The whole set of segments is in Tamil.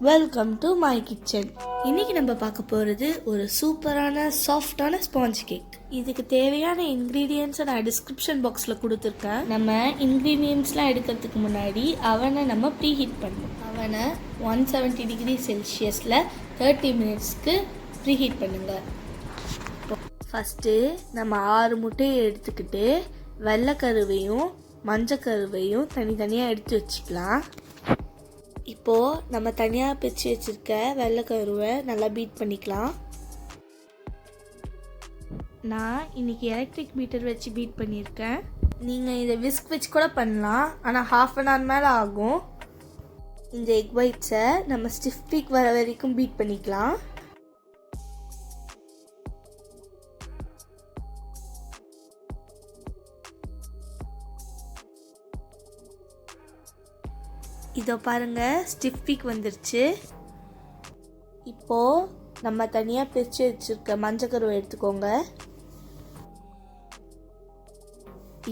Welcome to my kitchen. இன்னைக்கு நம்ம பார்க்க போகிறது ஒரு சூப்பரான சாஃப்டான ஸ்பாஞ்ச் கேக். இதுக்கு தேவையான இன்க்ரீடியன்ஸை நான் டிஸ்கிரிப்ஷன் பாக்ஸில் கொடுத்துருக்கேன். நம்ம இன்க்ரீடியன்ஸ்லாம் எடுக்கிறதுக்கு முன்னாடி அவனை நம்ம ப்ரீஹீட் பண்ணணும். அவனை 170 டிகிரி செல்சியஸில் 30 மினிட்ஸ்க்கு ப்ரீஹீட் பண்ணுங்கள். ஃபஸ்ட்டு நம்ம 6 முட்டையை எடுத்துக்கிட்டு வெள்ளைக்கருவையும் மஞ்சக்கருவையும் தனித்தனியாக எடுத்து வச்சுக்கலாம். இப்போது நம்ம தனியாக பிரித்து வச்சுருக்க வெள்ளைக்கருவை நல்லா பீட் பண்ணிக்கலாம். நான் இன்றைக்கி எலக்ட்ரிக் பீட்டர் வச்சு பீட் பண்ணியிருக்கேன். நீங்கள் இதை விஸ்க் வச்சு கூட பண்ணலாம், ஆனால் ½ அன் ஹவர் மேலே ஆகும். இந்த எக் ஒயிட்ஸை நம்ம ஸ்டிஃப் பீக் வர வரைக்கும் பீட் பண்ணிக்கலாம். இதோ பாருங்கள், ஸ்டிஃப் பீக் வந்துருச்சு. இப்போது நம்ம தனியாக பிரித்து வச்சுருக்க மஞ்சக்கருவை எடுத்துக்கோங்க.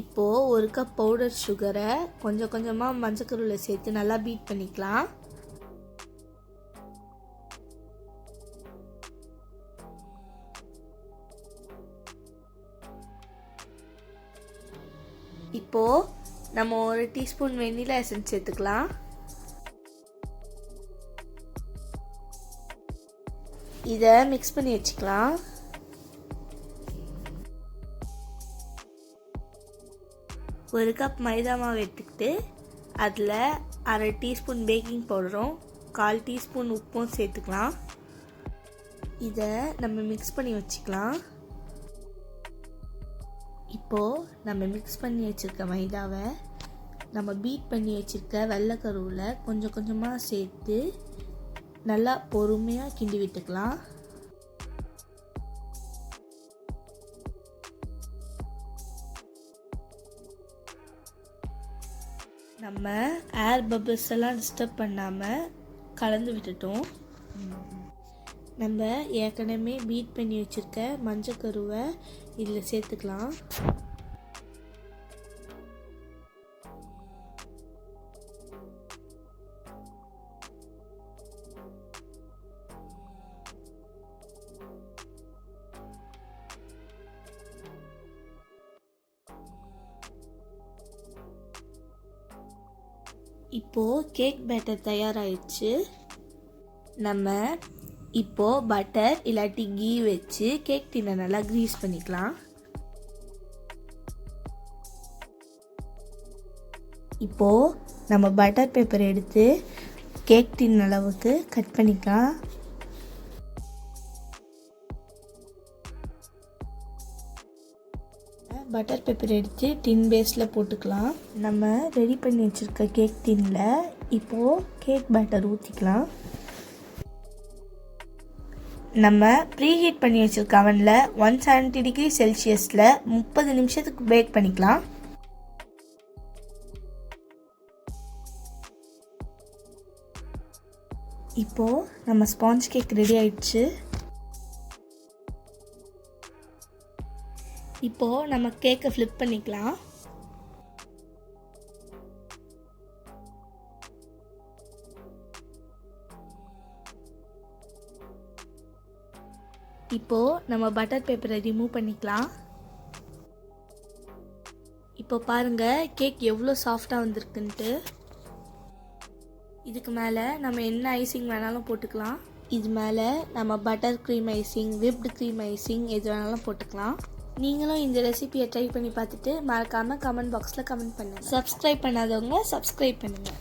இப்போது 1 கப் பவுடர் சுகரை கொஞ்சம் கொஞ்சமாக மஞ்சக்கருவில் சேர்த்து நல்லா பீட் பண்ணிக்கலாம். இப்போது நம்ம 1 டீஸ்பூன் வெண்ணிலா எசன்ஸ் சேர்த்துக்கலாம். இதை மிக்ஸ் பண்ணி வச்சுக்கலாம். ஒரு கப் மைதா மாவு எடுத்துக்கிட்டு அதில் அரை டீஸ்பூன் பேக்கிங் பவுடரும் 1/4 டீஸ்பூன் உப்பும் சேர்த்துக்கலாம். இதை நம்ம மிக்ஸ் பண்ணி வச்சுக்கலாம். இப்போது நம்ம மிக்ஸ் பண்ணி வச்சுருக்க மைதாவை நம்ம பீட் பண்ணி வச்சுருக்க வெள்ளைக்கருவில் கொஞ்சம் கொஞ்சமாக சேர்த்து நல்லா பொறுமையாக கிண்டி விட்டுக்கலாம். நம்ம ஏர் பபிள்ஸ் எல்லாம் டிஸ்டர்ப் பண்ணாமல் கலந்து விட்டுட்டோம். நம்ம ஏற்கனவே பீட் பண்ணி வச்சுருக்க மஞ்சக்கருவை இதில் சேர்த்துக்கலாம். இப்போது கேக் பேட்டர் தயாராகிடுச்சு. நம்ம இப்போது பட்டர் இல்லாட்டி கீ வச்சு கேக் டின்னை நல்லா க்ரீஸ் பண்ணிக்கலாம். இப்போது நம்ம பட்டர் பேப்பர் எடுத்து கேக் டின் அளவுக்கு கட் பண்ணிக்கலாம். பட்டர் பேப்பர் எடுத்து டின் பேஸில் போட்டுக்கலாம். நம்ம ரெடி பண்ணி வச்சுருக்க கேக் டின்னில் இப்போது கேக் பேட்டர் ஊற்றிக்கலாம். நம்ம ப்ரீஹீட் பண்ணி வச்சுருக்க அவனில் 170 டிகிரி செல்சியஸில் 30 நிமிஷத்துக்கு பேக் பண்ணிக்கலாம். இப்போது நம்ம ஸ்பாஞ்ச் கேக் ரெடி ஆயிடுச்சு. இப்போது நம்ம கேக்கை ஃப்ளிப் பண்ணிக்கலாம். இப்போது நம்ம பட்டர் பேப்பரை ரிமூவ் பண்ணிக்கலாம். இப்போ பாருங்கள் கேக் எவ்வளோ சாஃப்டாக வந்திருக்குன்ட்டு. இதுக்கு மேலே நம்ம என்ன ஐசிங் வேணாலும் போட்டுக்கலாம். இது மேலே நம்ம butter cream icing, whipped cream icing எது வேணாலும் போட்டுக்கலாம். நீங்களும் இந்த ரெசிபியை ட்ரை பண்ணி பார்த்துட்டு மறக்காமல் கமெண்ட் பாக்ஸில் கமெண்ட் பண்ணுங்கள். சப்ஸ்கிரைப் பண்ணாதவங்க சப்ஸ்கிரைப் பண்ணுங்கள்.